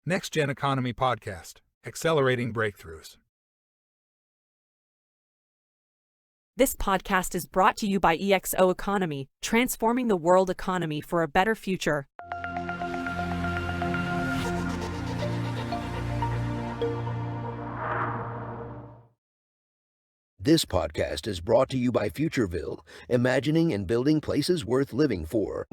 Next Gen Economy Podcast, Accelerating Breakthroughs. This podcast is brought to you by EXO Economy, transforming the world economy for a better future. This podcast is brought to you by Futureville, imagining and building places worth living for.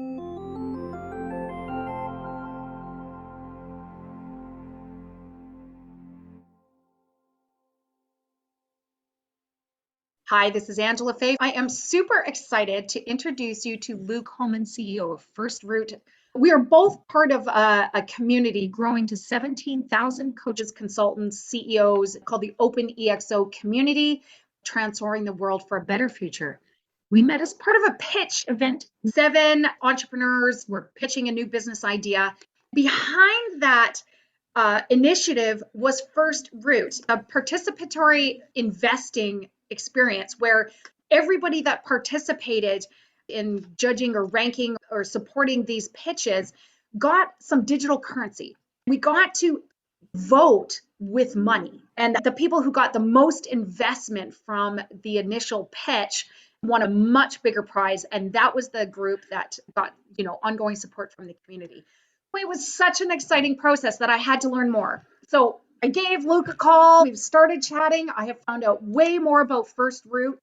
Hi, this is Angela Fay. I am super excited to introduce you to Luke Holman, CEO of First Root. We are both part of a community growing to 17,000 coaches, consultants, CEOs called the Open EXO Community, transforming the world for a better future. We met as part of a pitch event. 7 entrepreneurs were pitching a new business idea. Behind that initiative was First Root, a participatory investing experience where everybody that participated in judging or ranking or supporting these pitches got some digital currency. We got to vote with money, and the people who got the most investment from the initial pitch won a much bigger prize, and that was the group that got ongoing support from the community. It was such an exciting process that I had to learn more. So I gave Luke a call. We've started chatting. I have found out way more about First Root.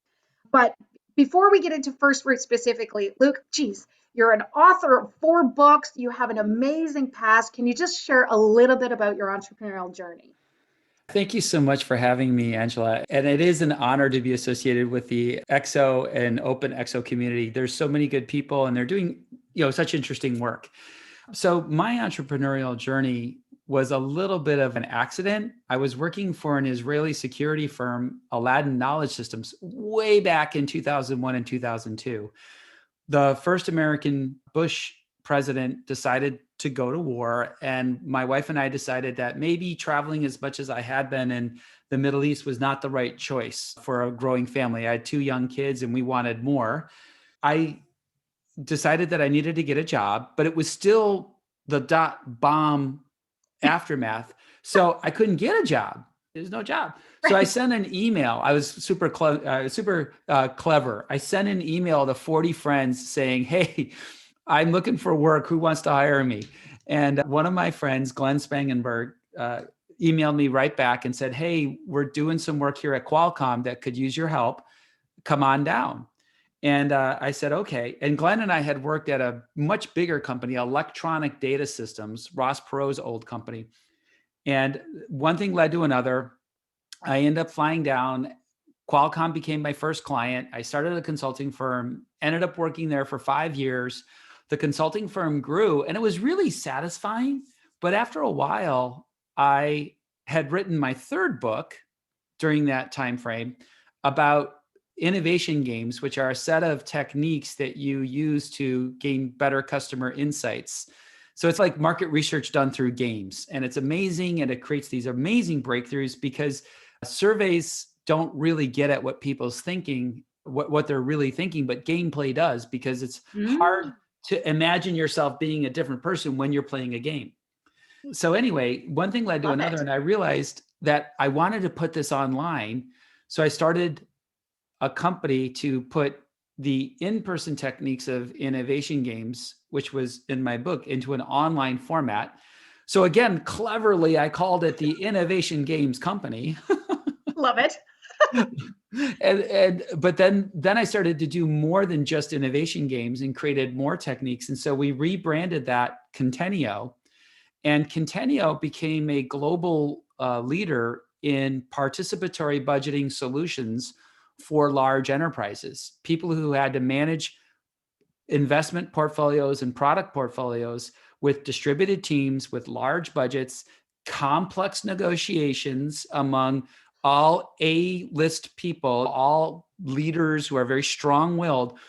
But before we get into First Root specifically, Luke, geez, you're an author of 4 books. You have an amazing past. Can you just share a little bit about your entrepreneurial journey? Thank you so much for having me, Angela. And it is an honor to be associated with the EXO and Open EXO community. There's so many good people and they're doing, such interesting work. So my entrepreneurial journey was a little bit of an accident. I was working for an Israeli security firm, Aladdin Knowledge Systems, way back in 2001 and 2002. The first American Bush president decided to go to war, and my wife and I decided that maybe traveling as much as I had been in the Middle East was not the right choice for a growing family. I had 2 young kids and we wanted more. I decided that I needed to get a job, but it was still the bomb aftermath. So I couldn't get a job. There's no job. So I sent an email. I was super clever. I sent an email to 40 friends saying, hey, I'm looking for work. Who wants to hire me? And one of my friends, Glenn Spangenberg, emailed me right back and said, hey, we're doing some work here at Qualcomm that could use your help. Come on down. And I said, okay. And Glenn and I had worked at a much bigger company, Electronic Data Systems, Ross Perot's old company. And one thing led to another. I ended up flying down. Qualcomm became my first client. I started a consulting firm, ended up working there for 5 years. The consulting firm grew and it was really satisfying. But after a while, I had written my 3rd book during that time frame about innovation games, which are a set of techniques that you use to gain better customer insights. So it's like market research done through games, and it's amazing. And it creates these amazing breakthroughs because surveys don't really get at what people's thinking, what they're really thinking, but gameplay does, because it's hard to imagine yourself being a different person when you're playing a game. So anyway, one thing led to another, and I realized that I wanted to put this online. So I started a company to put the in-person techniques of innovation games, which was in my book, into an online format. So again, cleverly, I called it the Innovation Games Company. Love it. But then I started to do more than just innovation games and created more techniques. And so we rebranded that Contenio, and Contenio became a global leader in participatory budgeting solutions for large enterprises, people who had to manage investment portfolios and product portfolios with distributed teams, with large budgets, complex negotiations among all A-list people, all leaders who are very strong-willed.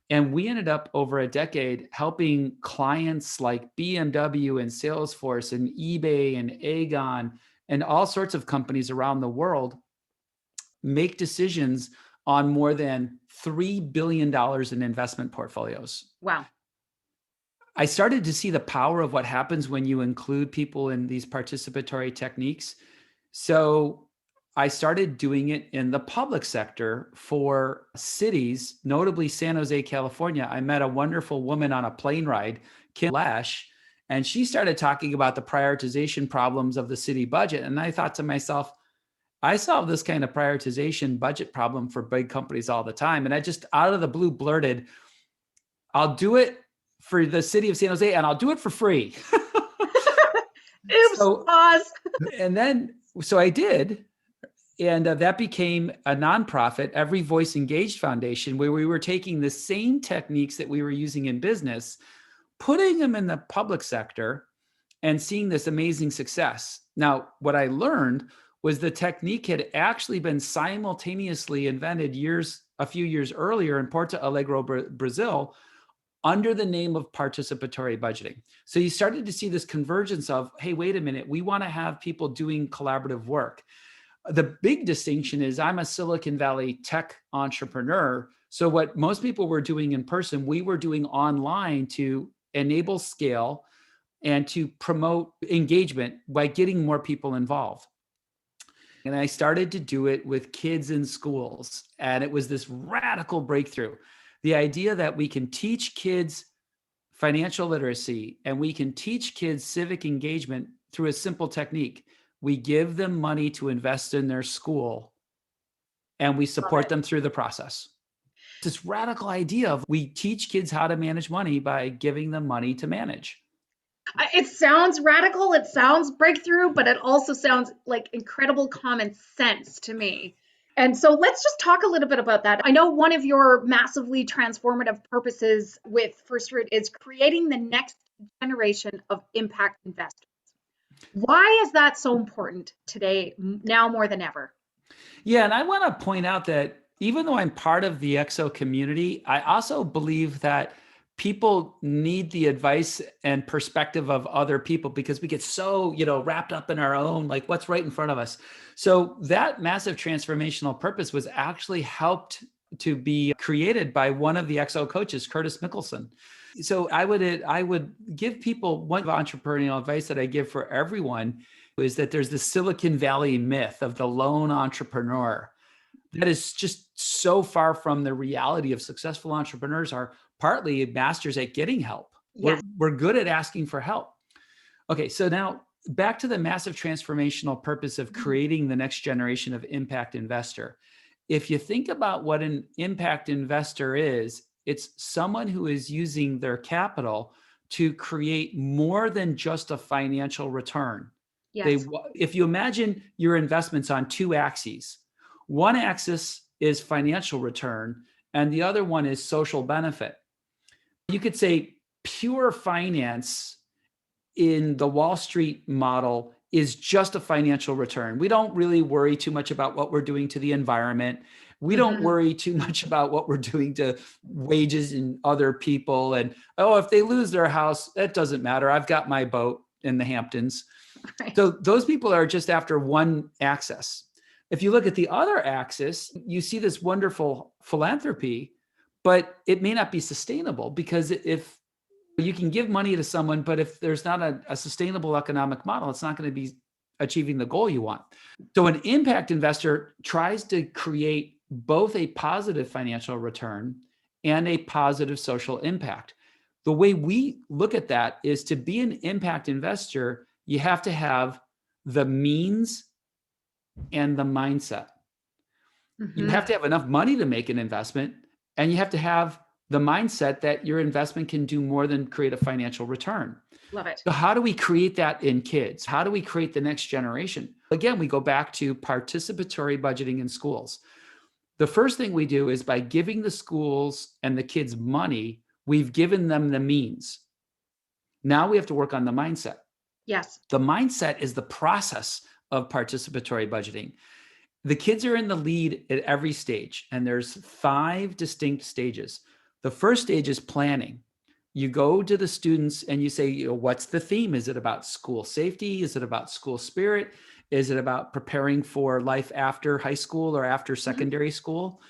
And we ended up over a decade helping clients like BMW and Salesforce and eBay and Aegon and all sorts of companies around the world make decisions on more than $3 billion in investment portfolios. Wow. I started to see the power of what happens when you include people in these participatory techniques. So I started doing it in the public sector for cities, notably San Jose, California. I met a wonderful woman on a plane ride, coalesce, and she started talking about the prioritization problems of the city budget. And I thought to myself, I solve this kind of prioritization budget problem for big companies all the time. And I just out of the blue blurted, I'll do it for the city of San Jose and I'll do it for free. Oops, So, pause. and then, so I did. And that became a nonprofit, Every Voice Engaged Foundation, where we were taking the same techniques that we were using in business, putting them in the public sector and seeing this amazing success. Now, what I learned was the technique had actually been simultaneously invented a few years earlier in Porto Alegre, Brazil, under the name of participatory budgeting. So you started to see this convergence of, hey, wait a minute, we want to have people doing collaborative work. The big distinction is I'm a Silicon Valley tech entrepreneur. So what most people were doing in person, we were doing online to enable scale and to promote engagement by getting more people involved. And I started to do it with kids in schools. And it was this radical breakthrough. The idea that we can teach kids financial literacy and we can teach kids civic engagement through a simple technique. We give them money to invest in their school and we support them through the process. This radical idea of we teach kids how to manage money by giving them money to manage. It sounds radical, it sounds breakthrough, but it also sounds like incredible common sense to me. And so let's just talk a little bit about that. I know one of your massively transformative purposes with First Root is creating the next generation of impact investors. Why is that so important today, now more than ever? Yeah, and I want to point out that even though I'm part of the EXO community, I also believe that people need the advice and perspective of other people because we get so, wrapped up in our own, like what's right in front of us. So that massive transformational purpose was actually helped to be created by one of the EXO coaches, Curtis Mickelson. So I would give people one entrepreneurial advice that I give for everyone is that there's the Silicon Valley myth of the lone entrepreneur. That is just so far from the reality of successful entrepreneurs are partly masters at getting help. Yes. We're good at asking for help. Okay, so now back to the massive transformational purpose of creating the next generation of impact investor. If you think about what an impact investor is, it's someone who is using their capital to create more than just a financial return. Yes. If you imagine your investments on two axes, one axis is financial return, and the other one is social benefit. You could say pure finance in the Wall Street model is just a financial return. We don't really worry too much about what we're doing to the environment. We don't worry too much about what we're doing to wages and other people. And, if they lose their house, that doesn't matter. I've got my boat in the Hamptons. Right. So those people are just after one axis. If you look at the other axis, you see this wonderful philanthropy, but it may not be sustainable because if you can give money to someone, but if there's not a sustainable economic model, it's not going to be achieving the goal you want. So an impact investor tries to create both a positive financial return and a positive social impact. The way we look at that is to be an impact investor, you have to have the means and the mindset. You have to have enough money to make an investment, and you have to have the mindset that your investment can do more than create a financial return. Love it. So how do we create that in kids? How do we create the next generation? Again, we go back to participatory budgeting in schools. The first thing we do is by giving the schools and the kids money, we've given them the means. Now we have to work on the mindset. Yes. The mindset is the process of participatory budgeting. The kids are in the lead at every stage, and there's 5 distinct stages. The first stage is planning. You go to the students and you say, what's the theme? Is it about school safety? Is it about school spirit? Is it about preparing for life after high school or after secondary school?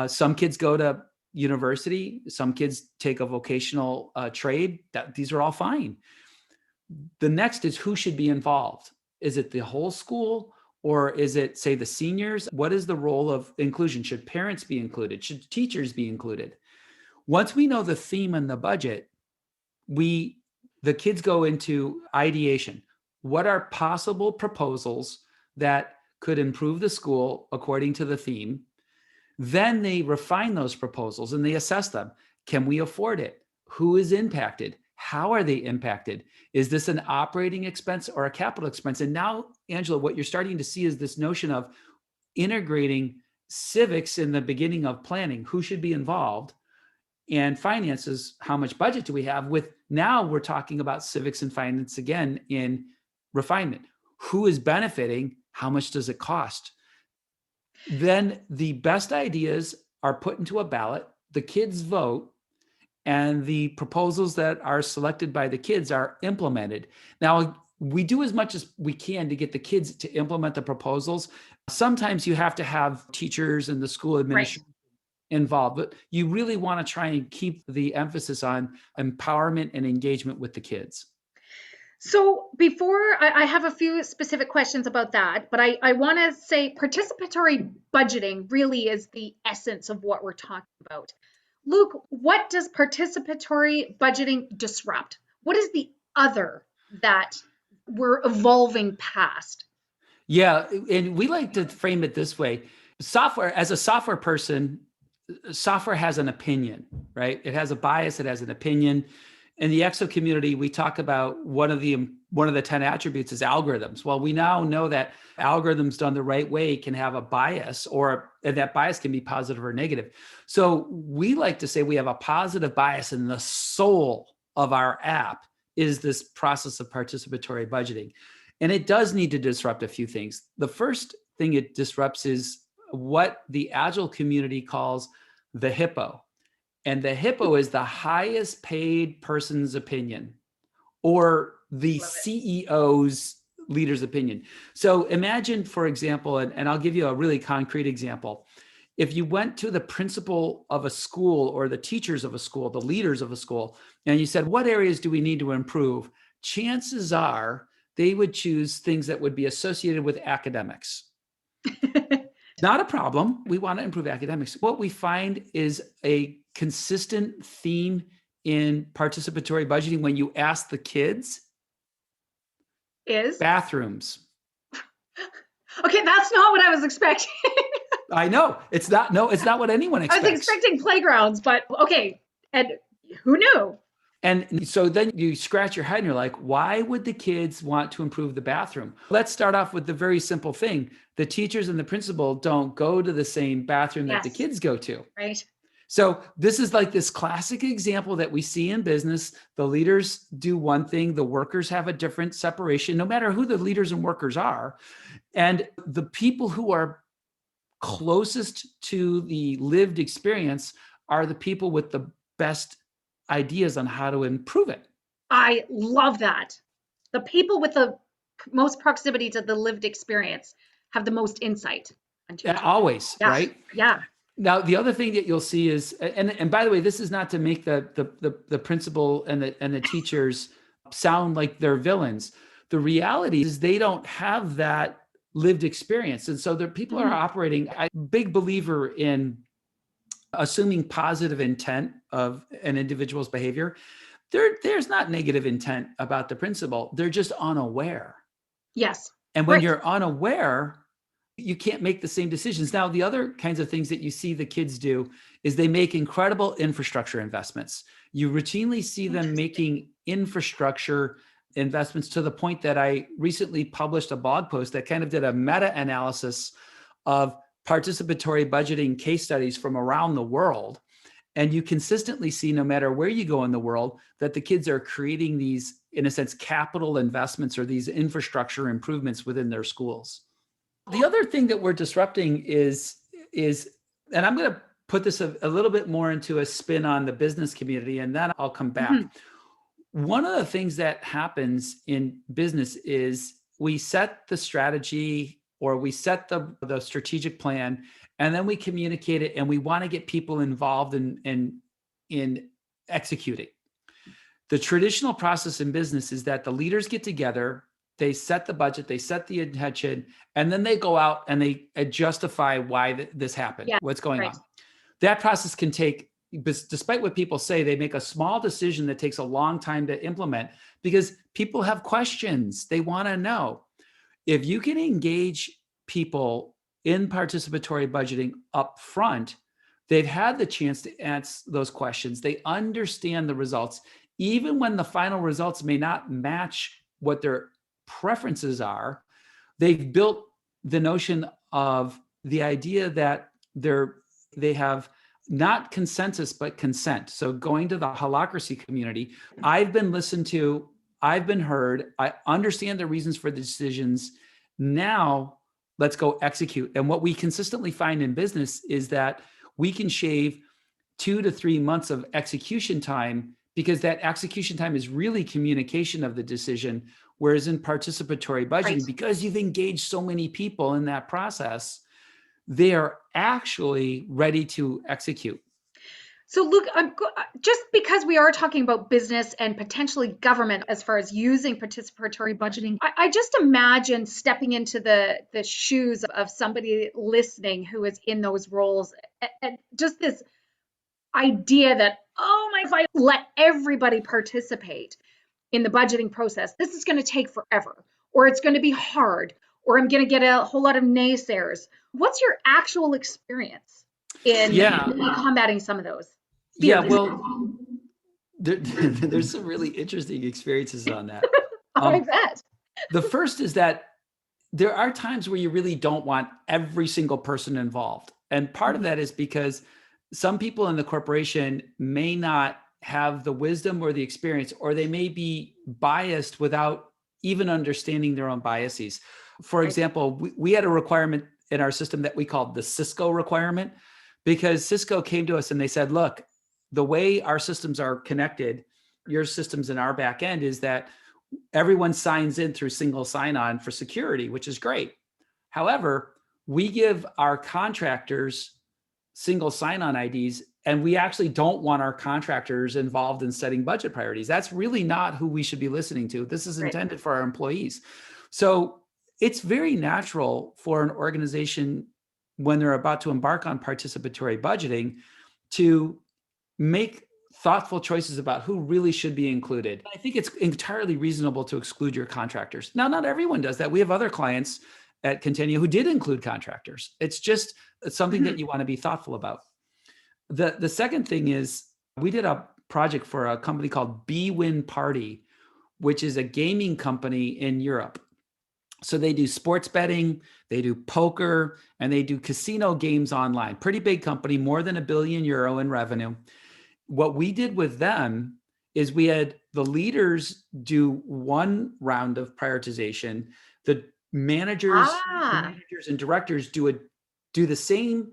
Some kids go to university. Some kids take a vocational trade. These are all fine. The next is who should be involved. Is it the whole school, or is it, say, the seniors? What is the role of inclusion? Should parents be included? Should teachers be included? Once we know the theme and the budget, the kids go into ideation. What are possible proposals that could improve the school according to the theme? Then they refine those proposals and they assess them. Can we afford it? Who is impacted? How are they impacted? Is this an operating expense or a capital expense? And now, Angela, what you're starting to see is this notion of integrating civics in the beginning of planning. Who should be involved? And finances, how much budget do we have? With now we're talking about civics and finance again in refinement. Who is benefiting? How much does it cost? Then the best ideas are put into a ballot, the kids vote, and the proposals that are selected by the kids are implemented. Now, we do as much as we can to get the kids to implement the proposals. Sometimes you have to have teachers and the school administration involved, but you really want to try and keep the emphasis on empowerment and engagement with the kids. So before I have a few specific questions about that, but I want to say participatory budgeting really is the essence of what we're talking about. Luke, what does participatory budgeting disrupt? What is the other that we're evolving past? Yeah, and we like to frame it this way. As a software person, software has an opinion, right? It has a bias, it has an opinion. In the EXO community, we talk about one of the 10 attributes is algorithms. Well, we now know that algorithms done the right way can have a bias, and that bias can be positive or negative. So we like to say we have a positive bias, and the soul of our app is this process of participatory budgeting. And it does need to disrupt a few things. The first thing it disrupts is what the Agile community calls the hippo. And the hippo is the highest paid person's opinion, or the CEO's leader's opinion. So imagine, for example, and I'll give you a really concrete example. If you went to the principal of a school or the teachers of a school, the leaders of a school, and you said, what areas do we need to improve? Chances are they would choose things that would be associated with academics. Not a problem. We want to improve academics. What we find is a consistent theme in participatory budgeting when you ask the kids Is bathrooms. Okay, that's not what I was expecting. I know. It's not what anyone expects. I was expecting playgrounds, but okay. And who knew? And so then you scratch your head and you're like, why would the kids want to improve the bathroom? Let's start off with the very simple thing. The teachers and the principal don't go to the same bathroom that the kids go to. Right. So this is like this classic example that we see in business. The leaders do one thing, the workers have a different separation, no matter who the leaders and workers are. And the people who are closest to the lived experience are the people with the best ideas on how to improve it. I love that. The people with the most proximity to the lived experience have the most insight. Always, right? Yeah. Now, the other thing that you'll see is, and by the way, this is not to make the principal and the teachers sound like they're villains. The reality is they don't have that lived experience. And so the people are operating, I'm a big believer in assuming positive intent of an individual's behavior. There's not negative intent about the principal. They're just unaware. Yes. And when you're unaware, you can't make the same decisions. Now, the other kinds of things that you see the kids do is they make incredible infrastructure investments. You routinely see them making infrastructure investments to the point that I recently published a blog post that kind of did a meta-analysis of participatory budgeting case studies from around the world. And you consistently see, no matter where you go in the world, that the kids are creating these, in a sense, capital investments or these infrastructure improvements within their schools. The other thing that we're disrupting is, and I'm going to put this a little bit more into a spin on the business community, and then I'll come back. One of the things that happens in business is we set the strategy or we set the strategic plan, and then we communicate it, and we want to get people involved in executing. The traditional process in business is that the leaders get together, they set the budget, they set the intention, and then they go out and they justify why this happened, Yeah, what's going right. on. That process can take, despite what people say, they make a small decision that takes a long time to implement because people have questions. They want to know. If you can engage people in participatory budgeting up front, they've had the chance to answer those questions. They understand the results, even when the final results may not match what their preferences are. They've built the notion of the idea that they have not consensus, but consent. So going to the holacracy community, I've been listened to, I've been heard, I understand the reasons for the decisions. Now let's go execute. And what we consistently find in business is that we can shave 2 to 3 months of execution time, because that execution time is really communication of the decision. Whereas in participatory budgeting, Right. because you've engaged so many people in that process, they are actually ready to execute. So Luke, just because we are talking about business and potentially government as far as using participatory budgeting, I just imagine stepping into the shoes of somebody listening who is in those roles, and just this idea that, oh my, if I let everybody participate in the budgeting process, this is going to take forever, or it's going to be hard, or I'm going to get a whole lot of naysayers. What's your actual experience in combating some of those fears? Yeah, well, there's some really interesting experiences on that. I bet. The first is that there are times where you really don't want every single person involved. And part of that is because some people in the corporation may not have the wisdom or the experience, or they may be biased without even understanding their own biases. For example, we had a requirement in our system that we called the Cisco requirement, because Cisco came to us and they said, look, the way our systems are connected, your systems in our back end, is that everyone signs in through single sign-on for security, which is great. However, we give our contractors single sign-on IDs, and we actually don't want our contractors involved in setting budget priorities. That's really not who we should be listening to. This is intended for our employees. So it's very natural for an organization, when they're about to embark on participatory budgeting, to make thoughtful choices about who really should be included. I think it's entirely reasonable to exclude your contractors. Now, not everyone does that. We have other clients at Continue who did include contractors. It's something that you want to be thoughtful about. The second thing is, we did a project for a company called bwin Party, which is a gaming company in Europe. So they do sports betting, they do poker, and they do casino games online. Pretty big company, more than €1 billion in revenue. What we did with them is we had the leaders do one round of prioritization. The managers and directors do the same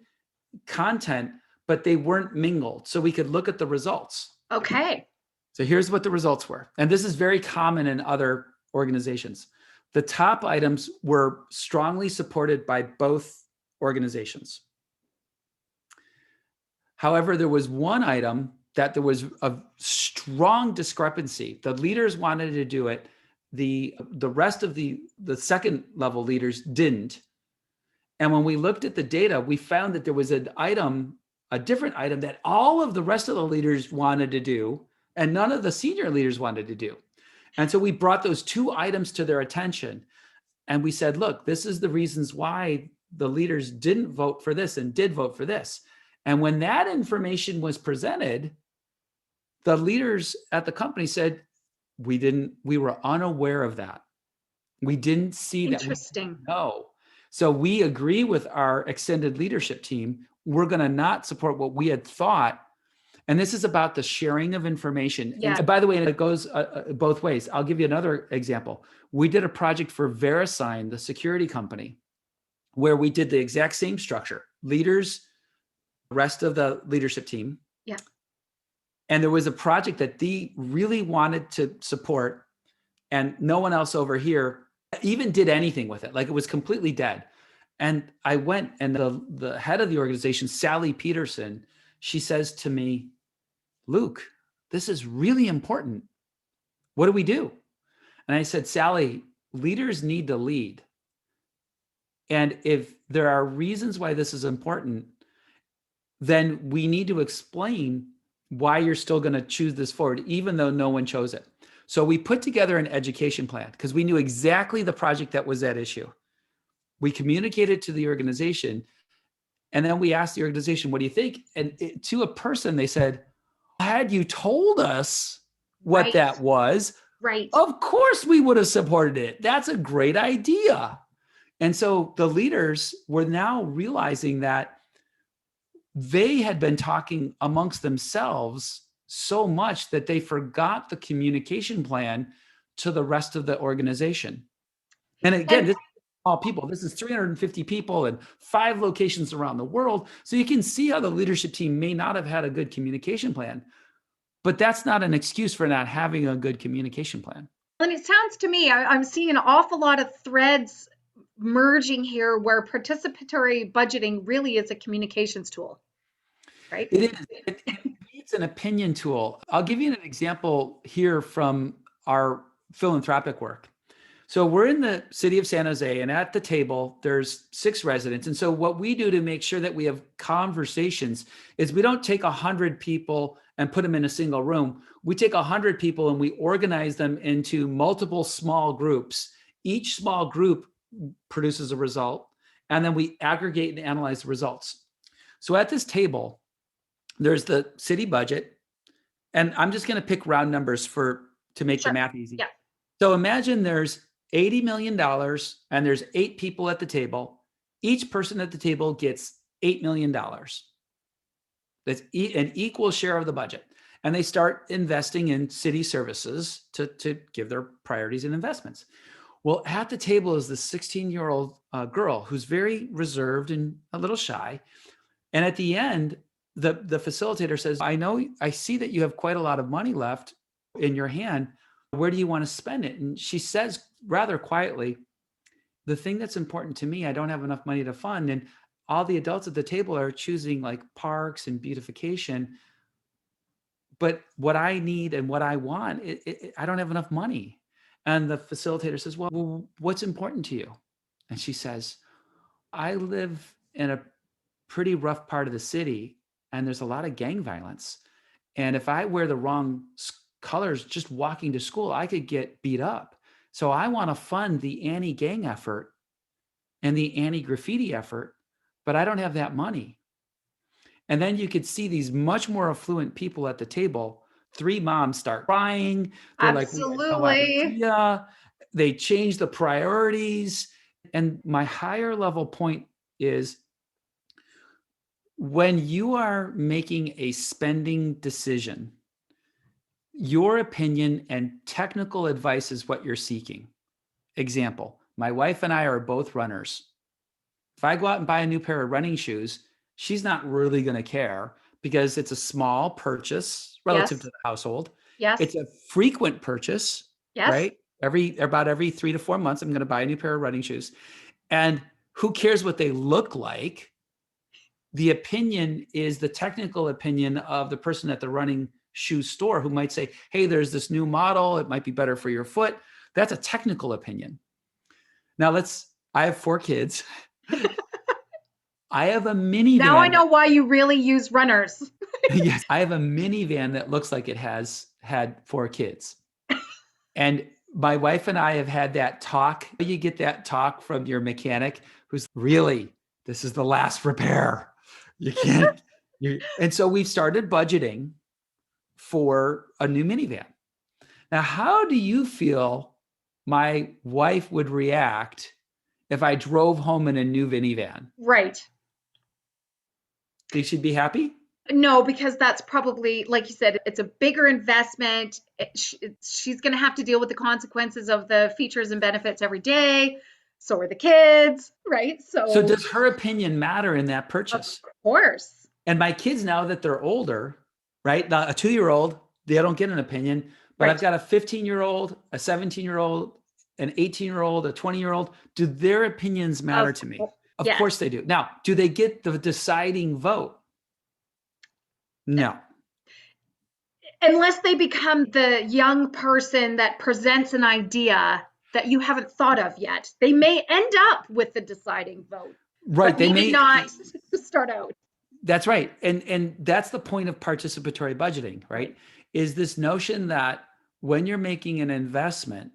content, but they weren't mingled. So we could look at the results. Okay. So here's what the results were. And this is very common in other organizations. The top items were strongly supported by both organizations. However, there was one item that there was a strong discrepancy. The leaders wanted to do it. The rest of the second level leaders didn't. And when we looked at the data, we found that there was a different item that all of the rest of the leaders wanted to do, and none of the senior leaders wanted to do. And so we brought those two items to their attention. And we said, look, this is the reasons why the leaders didn't vote for this and did vote for this. And when that information was presented, the leaders at the company said, we were unaware of that. We didn't see that. Interesting. No. So we agree with our extended leadership team. We're going to not support what we had thought. And this is about the sharing of information. Yeah. And by the way, it goes both ways. I'll give you another example. We did a project for VeriSign, the security company, where we did the exact same structure. Leaders, rest of the leadership team. Yeah. And there was a project that they really wanted to support, and no one else over here even did anything with it. Like, it was completely dead. And I went, and the head of the organization, Sally Peterson, she says to me, Luke, this is really important. What do we do? And I said, Sally, leaders need to lead. And if there are reasons why this is important, then we need to explain why you're still going to choose this forward, even though no one chose it. So we put together an education plan because we knew exactly the project that was at issue. We communicated to the organization, and then we asked the organization, what do you think? And to a person, they said, had you told us what Right. that was, Right. of course we would have supported it. That's a great idea. And so the leaders were now realizing that they had been talking amongst themselves so much that they forgot the communication plan to the rest of the organization. And again, this is all people. This is 350 people in 5 locations around the world. So you can see how the leadership team may not have had a good communication plan, but that's not an excuse for not having a good communication plan. And it sounds to me, I'm seeing an awful lot of threads merging here where participatory budgeting really is a communications tool, right? It is. It's an opinion tool. I'll give you an example here from our philanthropic work. So we're in the city of San Jose, and at the table, there's 6 residents. And so what we do to make sure that we have conversations is we don't take 100 people and put them in a single room. We take 100 people and we organize them into multiple small groups. Each small group produces a result, and then we aggregate and analyze the results. So at this table, there's the city budget, and I'm just going to pick round numbers to make the math easy. Yeah. So imagine there's $80 million and there's 8 people at the table. Each person at the table gets $8 million. That's an equal share of the budget. And they start investing in city services to give their priorities and investments. Well, at the table is this 16-year-old girl who's very reserved and a little shy. And at the end, the facilitator says, I see that you have quite a lot of money left in your hand. Where do you want to spend it? And she says rather quietly, the thing that's important to me, I don't have enough money to fund. And all the adults at the table are choosing like parks and beautification. But what I need and what I want, I don't have enough money. And the facilitator says, well, what's important to you? And she says, I live in a pretty rough part of the city, and there's a lot of gang violence. And if I wear the wrong colors just walking to school, I could get beat up. So I want to fund the anti-gang effort and the anti-graffiti effort, but I don't have that money. And then you could see these much more affluent people at the table. 3 moms start crying. They're Absolutely. like, they change the priorities. And my higher level point is, when you are making a spending decision, your opinion and technical advice is what you're seeking. Example, my wife and I are both runners. If I go out and buy a new pair of running shoes, she's not really going to care because it's a small purchase relative to the household. Yes. It's a frequent purchase, Yes. right? About every 3 to 4 months, I'm going to buy a new pair of running shoes. And who cares what they look like? The opinion is the technical opinion of the person at the running shoe store who might say, hey, there's this new model. It might be better for your foot. That's a technical opinion. Now I have 4 kids. I have a minivan. Now I know why you really use runners. Yes, I have a minivan that looks like it has had 4 kids. And my wife and I have had that talk. You get that talk from your mechanic who's really, this is the last repair. You can't. And so we've started budgeting for a new minivan. Now, how do you feel my wife would react if I drove home in a new minivan? Right. Think she'd be happy? No, because that's probably, like you said, it's a bigger investment. She's going to have to deal with the consequences of the features and benefits every day. So are the kids, right? So does her opinion matter in that purchase? Of course. And my kids, now that they're older, right? Now, a 2-year-old, they don't get an opinion, but I've got a 15-year-old, a 17-year-old, an 18-year-old, a 20-year-old. Do their opinions matter to me? Of Yes. course they do. Now, do they get the deciding vote? No. Unless they become the young person that presents an idea that you haven't thought of yet. They may end up with the deciding vote, Right. but They maybe may not to start out. That's right. And that's the point of participatory budgeting, right? Is this notion that when you're making an investment,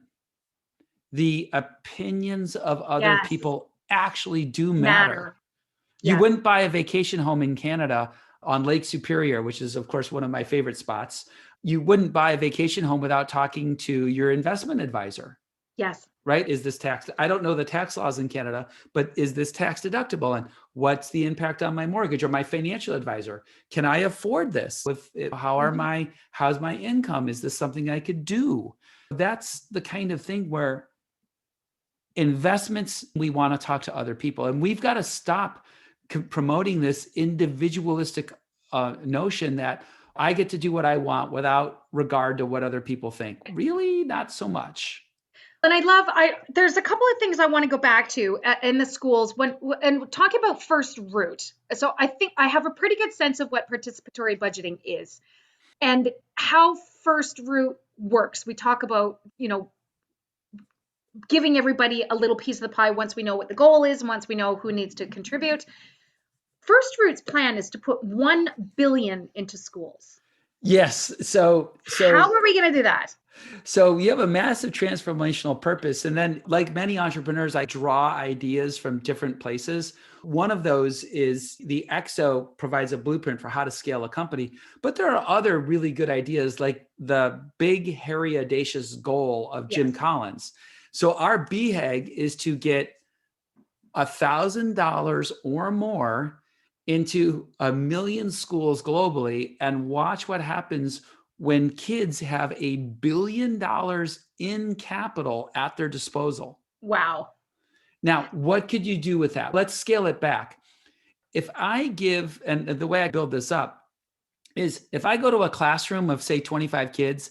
the opinions of other Yes. people actually do matter. Matter. You Yes. wouldn't buy a vacation home in Canada on Lake Superior, which is, of course, one of my favorite spots. You wouldn't buy a vacation home without talking to your investment advisor, Yes. right? Is this tax? I don't know the tax laws in Canada, but is this tax deductible? And what's the impact on my mortgage or my financial advisor? Can I afford this? How's my income? Is this something I could do? That's the kind of thing where investments, we want to talk to other people, and we've got to stop promoting this individualistic notion that I get to do what I want without regard to what other people think. Really, not so much. And there's a couple of things I want to go back to in the schools and talking about first route. So I think I have a pretty good sense of what participatory budgeting is and how first route works. We talk about, giving everybody a little piece of the pie once we know what the goal is, and once we know who needs to contribute. First Route's plan is to put 1 billion into schools. Yes. So how are we going to do that? So you have a massive transformational purpose. And then, like many entrepreneurs, I draw ideas from different places. One of those is the EXO provides a blueprint for how to scale a company. But there are other really good ideas, like the big, hairy, audacious goal of Jim Collins. So our BHAG is to get $1,000 or more into 1 million schools globally and watch what happens when kids have $1 billion in capital at their disposal. Wow. Now, what could you do with that? Let's scale it back. If I give, and the way I build this up is if I go to a classroom of, say, 25 kids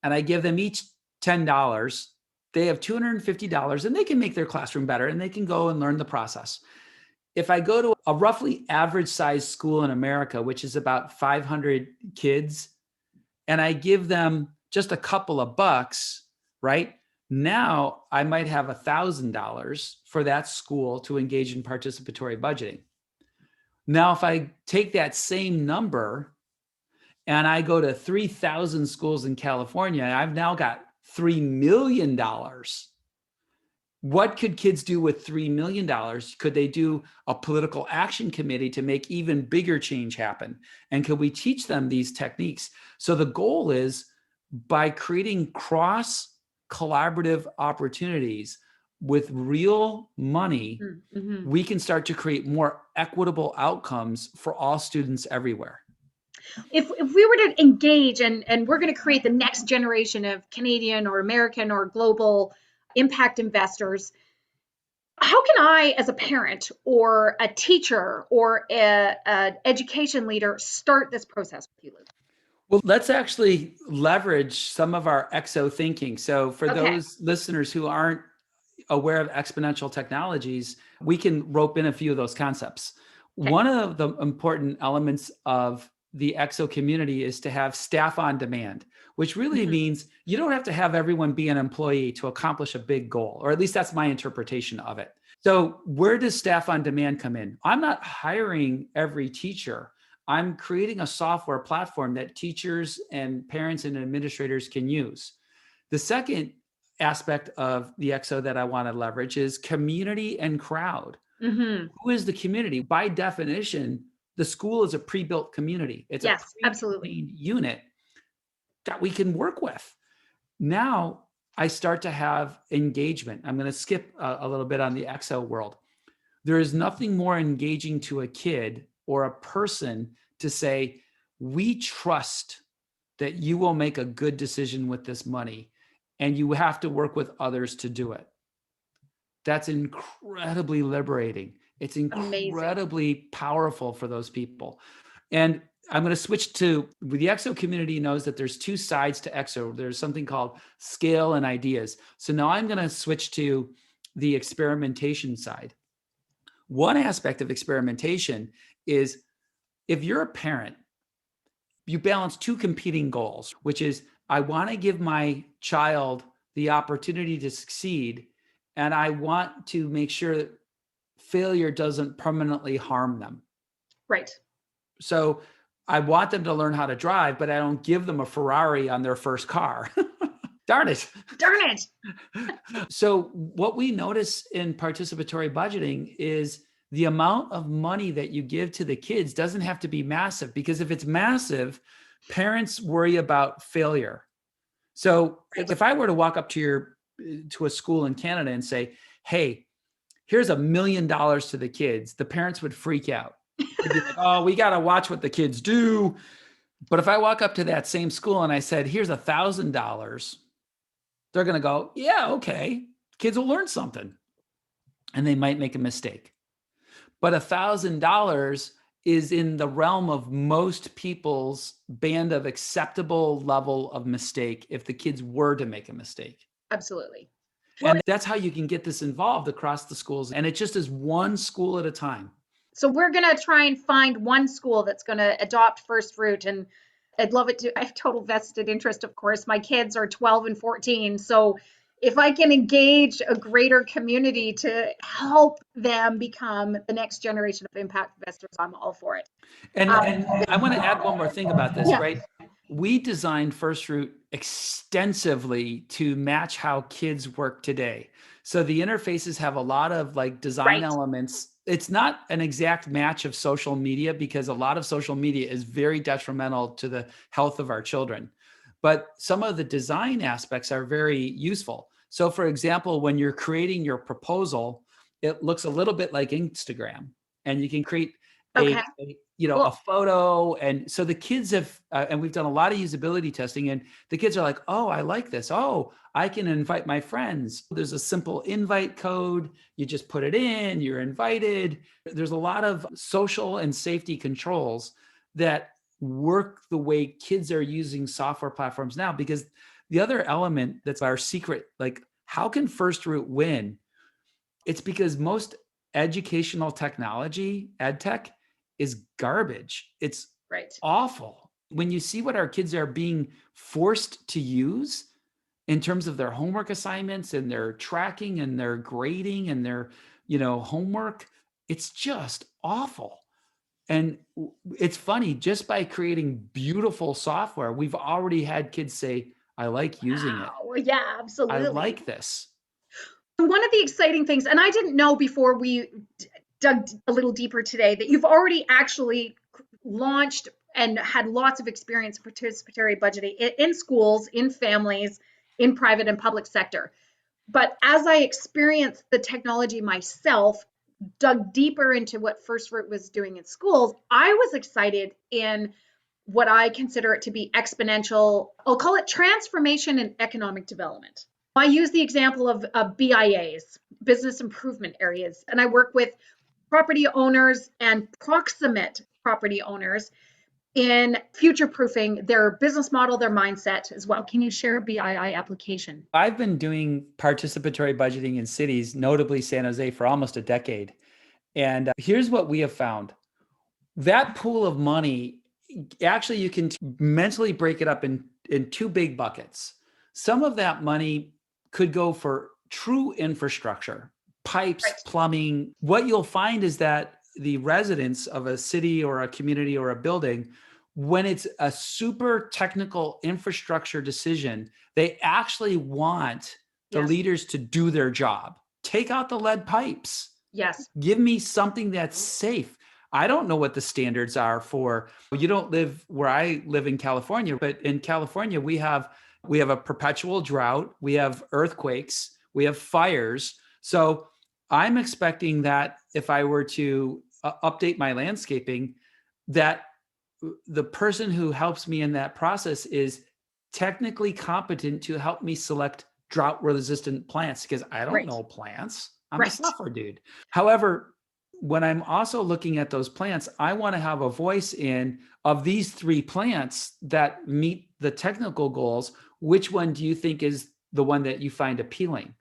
and I give them each $10, they have $250 and they can make their classroom better and they can go and learn the process. If I go to a roughly average sized school in America, which is about 500 kids, and I give them just a couple of bucks, right? Now I might have $1,000 for that school to engage in participatory budgeting. Now, if I take that same number and I go to 3,000 schools in California, I've now got $3 million. What could kids do with $3 million? Could they do a political action committee to make even bigger change happen? And could we teach them these techniques? So the goal is, by creating cross collaborative opportunities with real money, we can start to create more equitable outcomes for all students everywhere. If we were to engage and we're going to create the next generation of Canadian or American or global impact investors, how can I, as a parent or a teacher or an education leader, start this process with you, Luke? Well, let's actually leverage some of our EXO thinking. So for those listeners who aren't aware of exponential technologies, we can rope in a few of those concepts. One of the important elements of the EXO community is to have staff on demand, which really means you don't have to have everyone be an employee to accomplish a big goal, or at least that's my interpretation of it. So where does staff on demand come in? I'm not hiring every teacher. I'm creating a software platform that teachers and parents and administrators can use. The second aspect of the EXO that I want to leverage is community and crowd. Who is the community? By definition, the school is a pre-built community. It's a pre-trained unit that we can work with. Now I start to have engagement. I'm going to skip a little bit on the EXO world. There is nothing more engaging to a kid or a person to say, we trust that you will make a good decision with this money, and you have to work with others to do it. That's incredibly liberating. It's incredibly powerful for those people. And I'm going to switch to, the EXO community knows that there's two sides to EXO. There's something called scale and ideas. So now I'm going to switch to the experimentation side. One aspect of experimentation is if you're a parent, you balance two competing goals, which is I want to give my child the opportunity to succeed, and I want to make sure that failure doesn't permanently harm them. Right. So I want them to learn how to drive, but I don't give them a Ferrari on their first car. Darn it. Darn it. So what we notice in participatory budgeting is the amount of money that you give to the kids doesn't have to be massive, because if it's massive, parents worry about failure. So if I were to walk up to a school in Canada and say, hey, here's $1 million to the kids, the parents would freak out. They'd be like, oh, we got to watch what the kids do. But if I walk up to that same school and I said, here's $1,000, they're going to go, yeah, okay, kids will learn something. And they might make a mistake. But $1,000 is in the realm of most people's band of acceptable level of mistake if the kids were to make a mistake. Absolutely. And that's how you can get this involved across the schools. And it just is one school at a time. So we're going to try and find one school that's going to adopt First Fruit. And I'd love it to. I have total vested interest, of course. My kids are 12 and 14. So if I can engage a greater community to help them become the next generation of impact investors, I'm all for it. And I want to add one more thing about this, Yeah. right? We designed First Fruit extensively to match how kids work today. So the interfaces have a lot of like design elements. It's not an exact match of social media, because a lot of social media is very detrimental to the health of our children. But some of the design aspects are very useful. So for example, when you're creating your proposal, it looks a little bit like Instagram, and you can create a photo. And so the kids have, and we've done a lot of usability testing, and the kids are like, oh, I like this. Oh, I can invite my friends. There's a simple invite code. You just put it in, you're invited. There's a lot of social and safety controls that work the way kids are using software platforms now. Because the other element that's our secret, like how can First Root win? It's because most educational technology, ed tech, is garbage. It's awful. When you see what our kids are being forced to use in terms of their homework assignments and their tracking and their grading and their, homework, it's just awful. And it's funny, just by creating beautiful software, we've already had kids say, I like using it. Yeah, absolutely. I like this. One of the exciting things, and I didn't know before we dug a little deeper today, that you've already actually launched and had lots of experience in participatory budgeting in schools, in families, in private and public sector. But as I experienced the technology myself, dug deeper into what First Fruit was doing in schools, I was excited in what I consider it to be exponential, I'll call it transformation and economic development. I use the example of BIAs, business improvement areas, and I work with property owners and proximate property owners in future-proofing their business model, their mindset as well. Can you share a BII application? I've been doing participatory budgeting in cities, notably San Jose, for almost a decade. And here's what we have found. That pool of money, actually, you can mentally break it up in two big buckets. Some of that money could go for true infrastructure, pipes, plumbing. What you'll find is that the residents of a city or a community or a building, when it's a super technical infrastructure decision, they actually want the leaders to do their job. Take out the lead pipes. Yes. Give me something that's safe. I don't know what the standards are for, you don't live where I live in California, but in California, we have a perpetual drought, we have earthquakes, we have fires. So I'm expecting that if I were to update my landscaping, that the person who helps me in that process is technically competent to help me select drought resistant plants, because I don't know plants. I'm a software dude. However, when I'm also looking at those plants, I want to have a voice in, of these 3 plants that meet the technical goals, which one do you think is the one that you find appealing?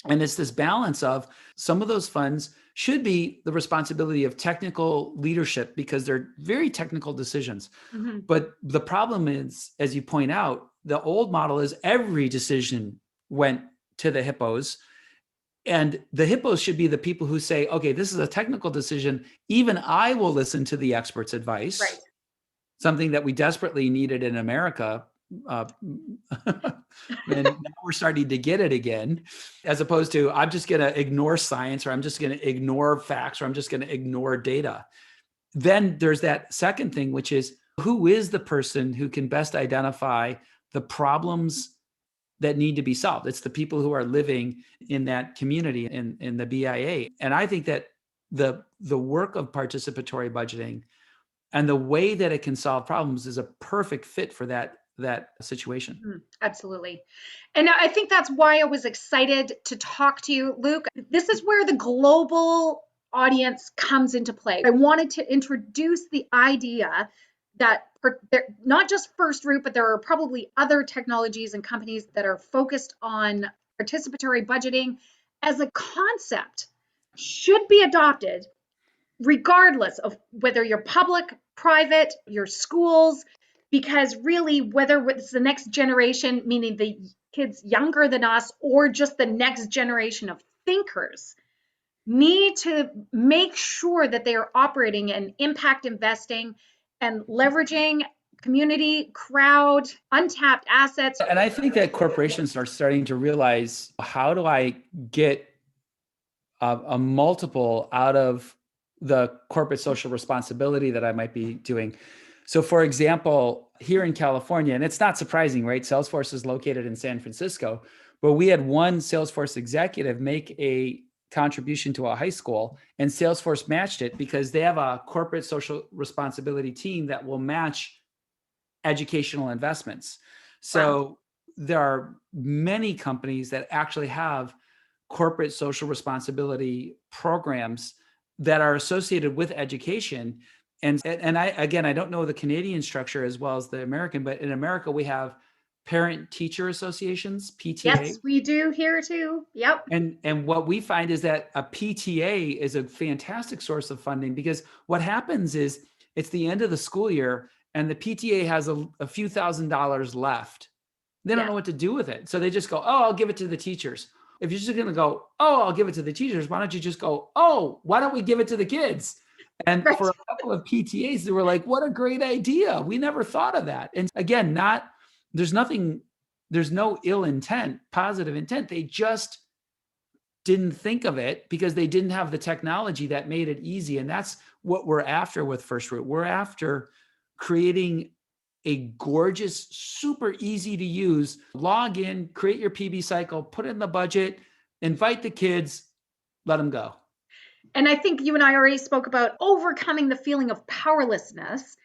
And it's this balance of some of those funds should be the responsibility of technical leadership because they're very technical decisions. Mhm. But the problem is, as you point out, the old model is every decision went to the hippos. And the hippos should be the people who say, okay, this is a technical decision. Even I will listen to the expert's advice, Right. something that we desperately needed in America. And now we're starting to get it again, as opposed to I'm just going to ignore science, or I'm just going to ignore facts, or I'm just going to ignore data. Then there's that second thing, which is who is the person who can best identify the problems that need to be solved? It's the people who are living in that community in the BIA. And I think that the work of participatory budgeting and the way that it can solve problems is a perfect fit for that situation. Absolutely. And I think that's why I was excited to talk to you, Luke. This is where the global audience comes into play. I wanted to introduce the idea that not just First Root, but there are probably other technologies and companies that are focused on participatory budgeting as a concept should be adopted regardless of whether you're public, private, your schools, because really whether it's the next generation, meaning the kids younger than us, or just the next generation of thinkers, need to make sure that they are operating in impact investing and leveraging community, crowd, untapped assets. And I think that corporations are starting to realize, how do I get a multiple out of the corporate social responsibility that I might be doing? So for example, here in California, and it's not surprising, right? Salesforce is located in San Francisco, but we had one Salesforce executive make a contribution to a high school, and Salesforce matched it because they have a corporate social responsibility team that will match educational investments. So there are many companies that actually have corporate social responsibility programs that are associated with education. And I don't know the Canadian structure as well as the American, but in America we have parent teacher associations, PTA. Yes, we do here too. Yep. And what we find is that a PTA is a fantastic source of funding, because what happens is it's the end of the school year and the PTA has a few $1,000s left. They don't know what to do with it. So they just go, oh, I'll give it to the teachers. If you're just going to go, oh, I'll give it to the teachers, why don't you just go, oh, why don't we give it to the kids? And for a couple of PTAs, they were like, what a great idea. We never thought of that. And again, there's no ill intent, positive intent. They just didn't think of it because they didn't have the technology that made it easy. And that's what we're after with First Root. We're after creating a gorgeous, super easy to use, log in, create your PB cycle, put it in the budget, invite the kids, let them go. And I think you and I already spoke about overcoming the feeling of powerlessness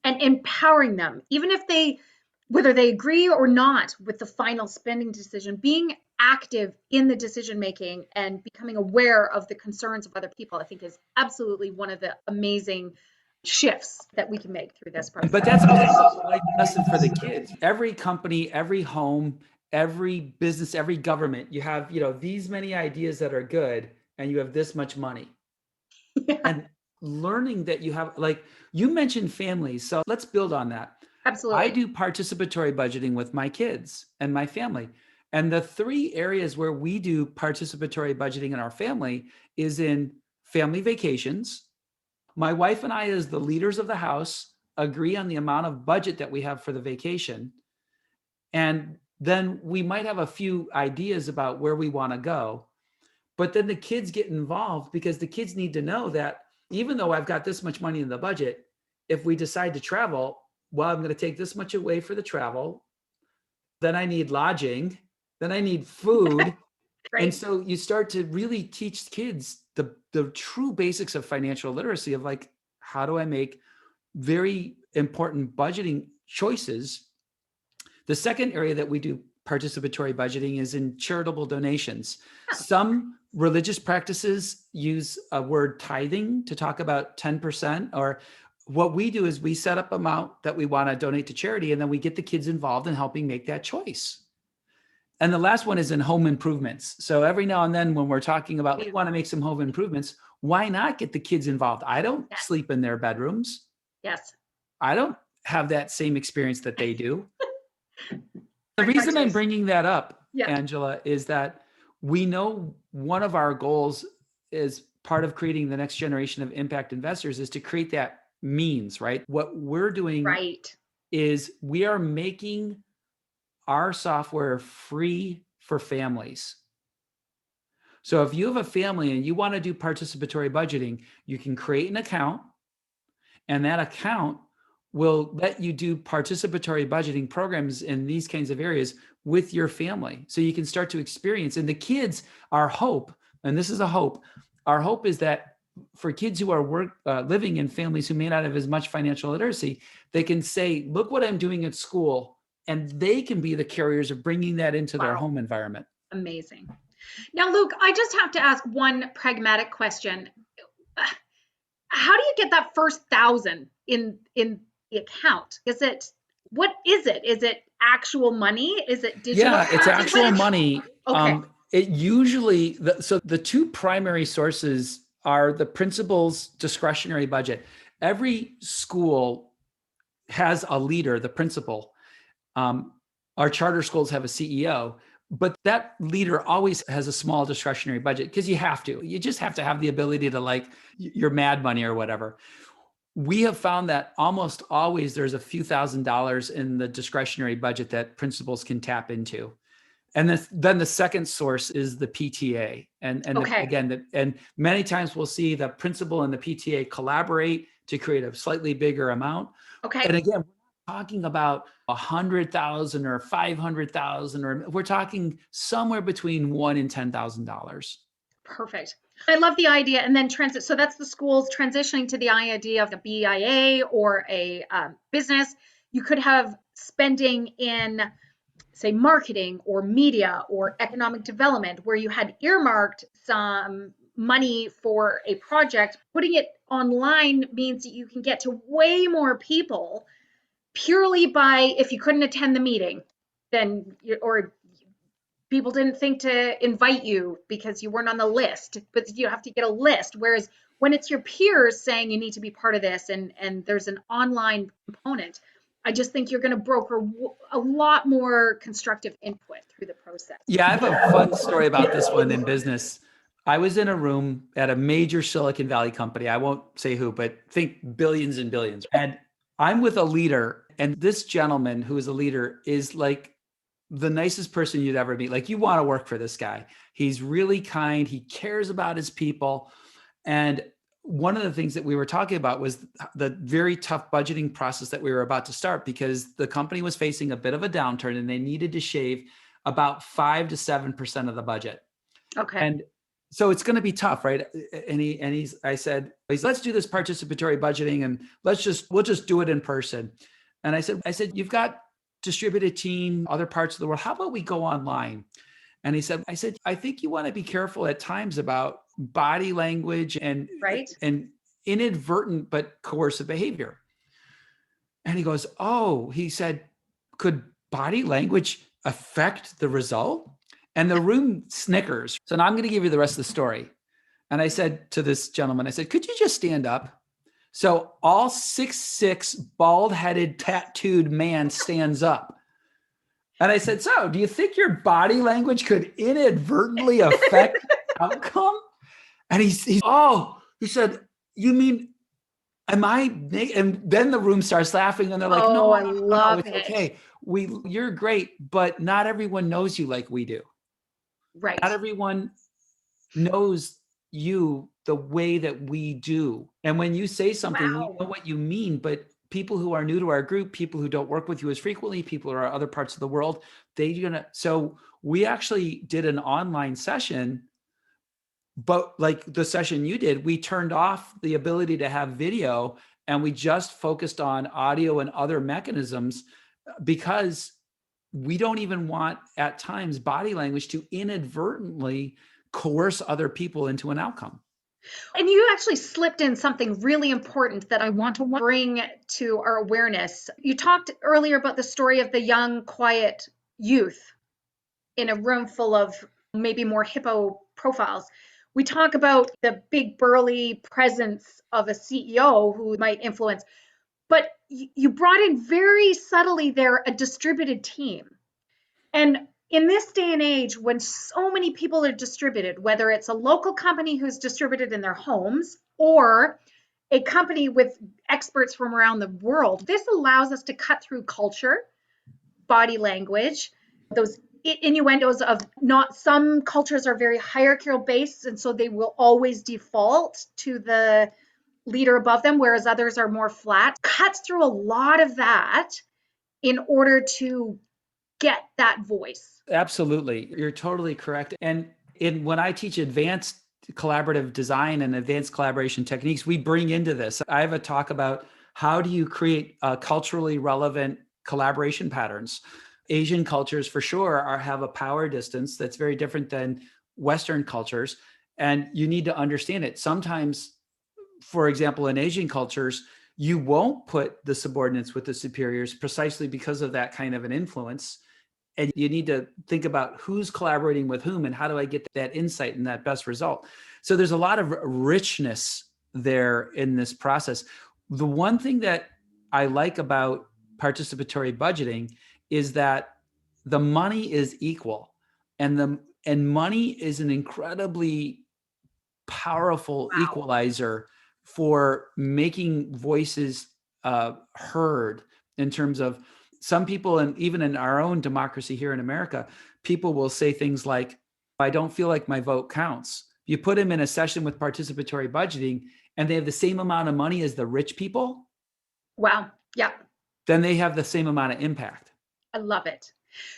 and empowering them, even if whether they agree or not with the final spending decision, being active in the decision making and becoming aware of the concerns of other people, I think is absolutely one of the amazing shifts that we can make through this process. But that's also a lesson for the kids. Every company, every home, every business, every government, you have, these many ideas that are good and you have this much money. Yeah. And learning that you have, like you mentioned families. So let's build on that. Absolutely. I do participatory budgeting with my kids and my family. And the three areas where we do participatory budgeting in our family is in family vacations. My wife and I, as the leaders of the house, agree on the amount of budget that we have for the vacation. And then we might have a few ideas about where we want to go. But then the kids get involved because the kids need to know that even though I've got this much money in the budget, if we decide to travel, well, I'm going to take this much away for the travel. Then I need lodging. Then I need food. Right. And so you start to really teach kids the true basics of financial literacy of like, how do I make very important budgeting choices? The second area that we do participatory budgeting is in charitable donations. Some religious practices use a word tithing to talk about 10%, or what we do is we set up amount that we want to donate to charity, and then we get the kids involved in helping make that choice. And the last one is in home improvements. So every now and then when we're talking about, we want to make some home improvements, why not get the kids involved? I don't sleep in their bedrooms. Yes. I don't have that same experience that they do. The reason I'm bringing that up, Angela, is that we know one of our goals is part of creating the next generation of impact investors is to create that means, right? What we're doing is we are making our software free for families. So if you have a family and you want to do participatory budgeting, you can create an account, and that account will let you do participatory budgeting programs in these kinds of areas with your family. So you can start to experience, and the kids, our hope, and this is a hope, our hope is that for kids who are living in families who may not have as much financial literacy, they can say, look what I'm doing at school, and they can be the carriers of bringing that into their home environment. Amazing. Now, Luke, I just have to ask one pragmatic question. How do you get that first 1,000 in the account? What is it? Is it actual money? Is it digital? Yeah, it's actual money. Okay. It usually, so the two primary sources are the principal's discretionary budget. Every school has a leader, the principal. Our charter schools have a CEO, but that leader always has a small discretionary budget because you have to. You just have to have the ability to, like, your mad money or whatever. We have found that almost always there's a few $1,000s in the discretionary budget that principals can tap into. And then the second source is the PTA. And many times we'll see the principal and the PTA collaborate to create a slightly bigger amount. Okay. And again, we're talking about 100,000 or 500,000, or we're talking somewhere between $1,000 and $10,000. Perfect. I love the idea. And then so that's the schools transitioning to the idea of a BIA or a business. You could have spending in, say, marketing or media or economic development, where you had earmarked some money for a project. Putting it online means that you can get to way more people purely by, if you couldn't attend the meeting, then or people didn't think to invite you because you weren't on the list, but you have to get a list. Whereas when it's your peers saying you need to be part of this, and there's an online component, I just think you're going to broker a lot more constructive input through the process. Yeah, I have a fun story about this one in business. I was in a room at a major Silicon Valley company. I won't say who, but think billions and billions. And I'm with a leader, and this gentleman who is a leader is like the nicest person you'd ever meet. Like, you want to work for this guy. He's really kind. He cares about his people. And one of the things that we were talking about was the very tough budgeting process that we were about to start, because the company was facing a bit of a downturn and they needed to shave about 5 to 7% of the budget. Okay. And so it's going to be tough, right? I said, let's do this participatory budgeting, and we'll just do it in person. And I said, you've got distributed team, other parts of the world. How about we go online? And I said, I think you want to be careful at times about body language and inadvertent but coercive behavior. And he goes, he said, could body language affect the result? And the room snickers. So now I'm going to give you the rest of the story. And I said to this gentleman, I said, could you just stand up? So all 6'6", bald-headed, tattooed man stands up. And I said, so do you think your body language could inadvertently affect outcome? And he said, you mean, am I? And then the room starts laughing, and they're like, no, I love it. Okay, you're great, but not everyone knows you like we do. Right. Not everyone knows you the way that we do. And when you say something, we know what you mean, but people who are new to our group, people who don't work with you as frequently, people who are other parts of the world, so we actually did an online session, but like the session you did, we turned off the ability to have video, and we just focused on audio and other mechanisms, because we don't even want at times body language to inadvertently coerce other people into an outcome. And you actually slipped in something really important that I want to bring to our awareness. You talked earlier about the story of the young, quiet youth in a room full of maybe more hippo profiles, we talk about the big burly presence of a CEO who might influence, but you brought in very subtly there a distributed team. And in this day and age, when so many people are distributed, whether it's a local company who's distributed in their homes or a company with experts from around the world, this allows us to cut through culture, body language, those innuendos of not some cultures are very hierarchical based, and so they will always default to the leader above them, whereas others are more flat. Cuts through a lot of that in order to get that voice. Absolutely. You're totally correct. And when I teach advanced collaborative design and advanced collaboration techniques, we bring into this. I have a talk about how do you create culturally relevant collaboration patterns. Asian cultures for sure have a power distance that's very different than Western cultures. And you need to understand it. Sometimes, for example, in Asian cultures, you won't put the subordinates with the superiors precisely because of that kind of an influence. And you need to think about who's collaborating with whom and how do I get that insight and that best result. So there's a lot of richness there in this process. The one thing that I like about participatory budgeting is that the money is equal, and money is an incredibly powerful equalizer for making voices heard. In terms of some people, and even in our own democracy here in America, people will say things like, I don't feel like my vote counts. You put them in a session with participatory budgeting and they have the same amount of money as the rich people. Wow. Yeah. Then they have the same amount of impact. I love it.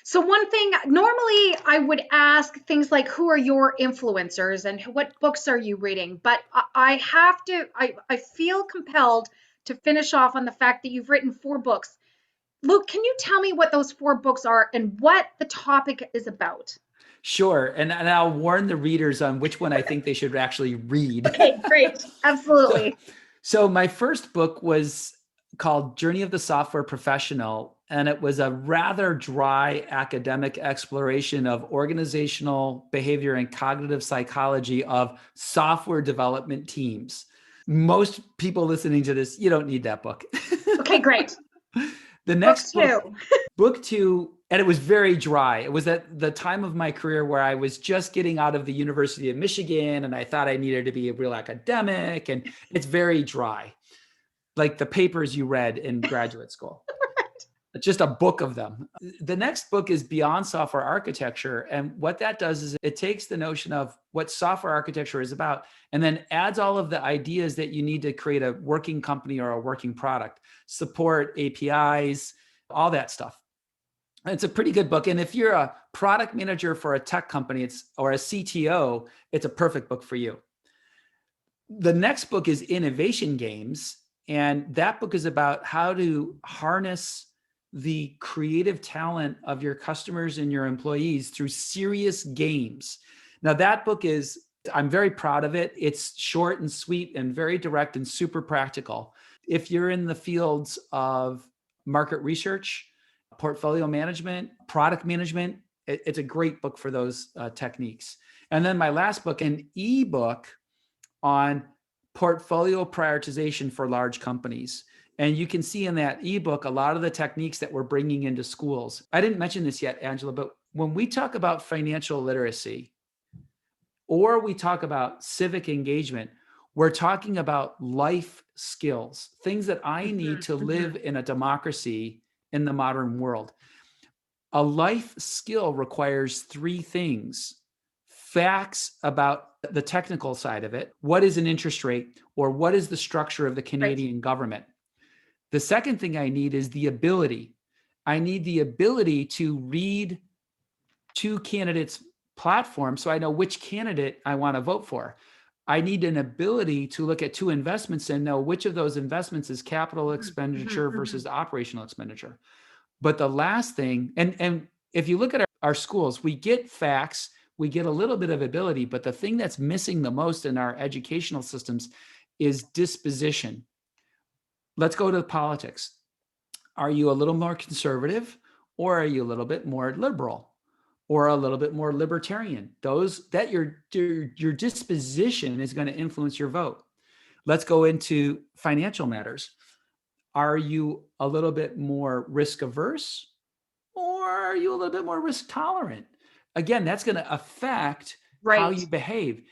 So one thing, normally I would ask things like, who are your influencers and what books are you reading? But I have to, I feel compelled to finish off on the fact that you've written 4 books. Luke, can you tell me what those 4 books are and what the topic is about? Sure. And I'll warn the readers on which one I think they should actually read. Okay, great. Absolutely. So my first book was called Journey of the Software Professional, and it was a rather dry academic exploration of organizational behavior and cognitive psychology of software development teams. Most people listening to this, you don't need that book. Okay, great. The next book 2, and it was very dry. It was at the time of my career where I was just getting out of the University of Michigan, and I thought I needed to be a real academic, and it's very dry, like the papers you read in graduate school. Just a book of them. The next book is Beyond Software Architecture. And what that does is it takes the notion of what software architecture is about and then adds all of the ideas that you need to create a working company or a working product, support APIs, all that stuff. It's a pretty good book. And if you're a product manager for a tech company or a CTO, it's a perfect book for you. The next book is Innovation Games. And that book is about how to harness the creative talent of your customers and your employees through serious games. Now that book I'm very proud of it. It's short and sweet and very direct and super practical. If you're in the fields of market research, portfolio management, product management, it's a great book for those techniques. And then my last book, an ebook on portfolio prioritization for large companies. And you can see in that ebook a lot of the techniques that we're bringing into schools. I didn't mention this yet, Angela, but when we talk about financial literacy or we talk about civic engagement, we're talking about life skills, things that I need to live in a democracy in the modern world. A life skill requires 3 things: facts about the technical side of it. What is an interest rate, or what is the structure of the Canadian government? The second thing I need is the ability. I need the ability to read 2 candidates' platforms so I know which candidate I want to vote for. I need an ability to look at 2 investments and know which of those investments is capital expenditure versus operational expenditure. But the last thing, and if you look at our schools, we get facts, we get a little bit of ability, but the thing that's missing the most in our educational systems is disposition. Let's go to politics. Are you a little more conservative, or are you a little bit more liberal? or a little bit more libertarian. Those that your disposition is going to influence your vote. Let's go into financial matters. Are you a little bit more risk averse, or are you a little bit more risk tolerant? Again, that's going to affect how Right. you behave.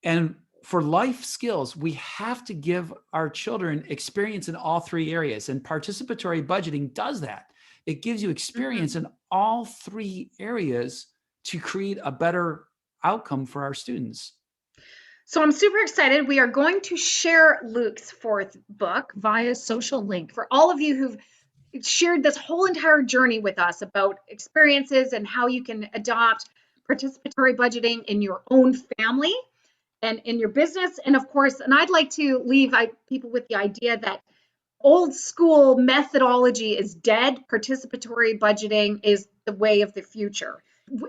And for life skills, we have to give our children experience in all three areas. And participatory budgeting does that. It gives you experience in all three areas to create a better outcome for our students. So I'm super excited. We are going to share Luke's fourth book via social link for all of you who've shared this whole entire journey with us about experiences and how you can adopt participatory budgeting in your own family and in your business. And of course, and I'd like to leave people with the idea that old school methodology is dead. Participatory budgeting is the way of the future.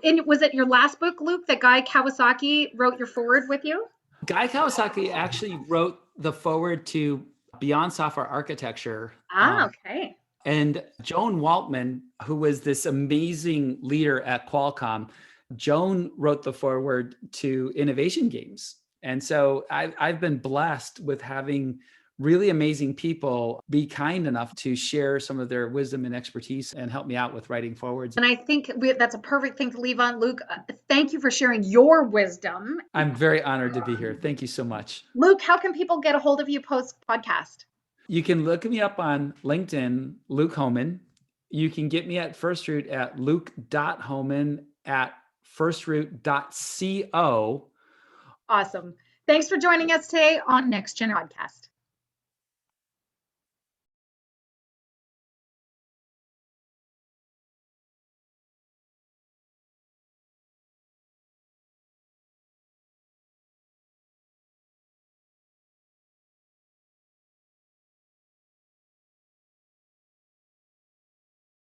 And was it your last book, Luke, that Guy Kawasaki wrote your forward with you? Guy Kawasaki actually wrote the foreword to Beyond Software Architecture. Okay. And Joan Waltman, who was this amazing leader at Qualcomm, Joan wrote the foreword to Innovation Games. And so I've been blessed with having really amazing people be kind enough to share some of their wisdom and expertise and help me out with writing forwards. And I think that's a perfect thing to leave on. Luke, thank you for sharing your wisdom. I'm very honored to be here. Thank you so much. Luke, how can people get a hold of you post podcast? You can look me up on LinkedIn, Luke Homan. You can get me at First Root at luke.homan@firstroot.co. Awesome. Thanks for joining us today on Next Gen Podcast.